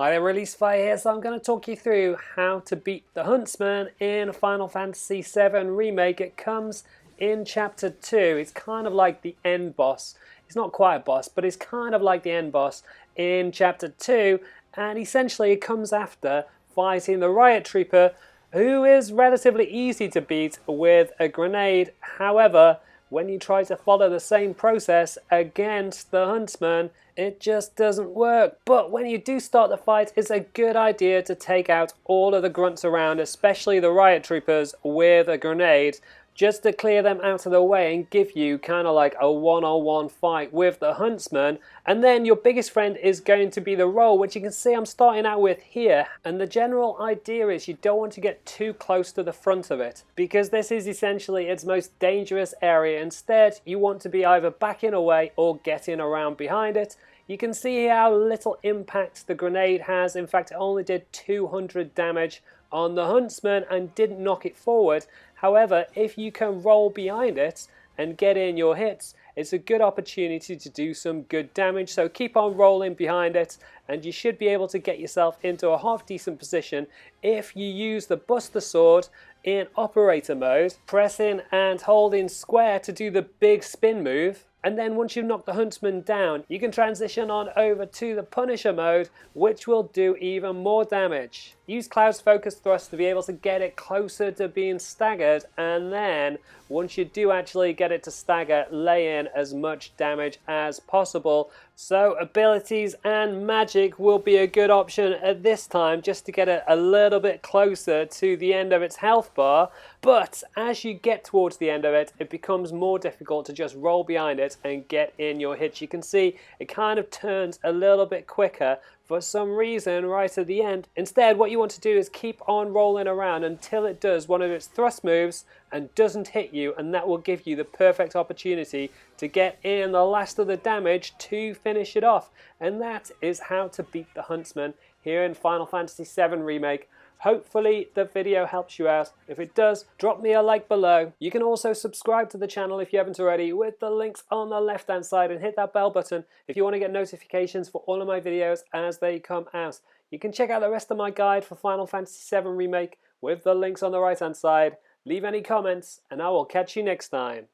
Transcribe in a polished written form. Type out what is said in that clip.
Hi there, Release Fire here, so I'm going to talk you through how to beat the Huntsman in Final Fantasy VII Remake. It comes in Chapter 2. It's kind of like the end boss. It's not quite a boss, but it's kind of like the end boss in Chapter 2, and essentially it comes after fighting the Riot Trooper, who is relatively easy to beat with a grenade. However, when you try to follow the same process against the Huntsman, it just doesn't work. But when you do start the fight, it's a good idea to take out all of the grunts around, especially the Riot Troopers, with a grenade, just to clear them out of the way and give you kind of like a one-on-one fight with the Huntsman. And then your biggest friend is going to be the roll, which you can see I'm starting out with here. And the general idea is you don't want to get too close to the front of it, because this is essentially its most dangerous area. Instead, you want to be either backing away or getting around behind it. You can see how little impact the grenade has. In fact, it only did 200 damage on the Huntsman and didn't knock it forward. However, if you can roll behind it and get in your hits, it's a good opportunity to do some good damage. So keep on rolling behind it and you should be able to get yourself into a half decent position if you use the Buster Sword in operator mode, pressing and holding square to do the big spin move. And then once you've knocked the Huntsman down, you can transition on over to the Punisher mode, which will do even more damage. Use Cloud's Focus Thrust to be able to get it closer to being staggered, and then once you do actually get it to stagger, lay in as much damage as possible. So abilities and magic will be a good option at this time, just to get it a little bit closer to the end of its health bar. But as you get towards the end of it, it becomes more difficult to just roll behind it and get in your hits. You can see it kind of turns a little bit quicker for some reason right at the end. Instead, what you want to do is keep on rolling around until it does one of its thrust moves and doesn't hit you, and that will give you the perfect opportunity to get in the last of the damage to finish it off. And that is how to beat the Huntsman here in Final Fantasy VII Remake. Hopefully the video helps you out. If it does, drop me a like below. You can also subscribe to the channel if you haven't already with the links on the left hand side, and hit that bell button if you want to get notifications for all of my videos as they come out. You can check out the rest of my guide for Final Fantasy VII Remake with the links on the right hand side. Leave any comments and I will catch you next time.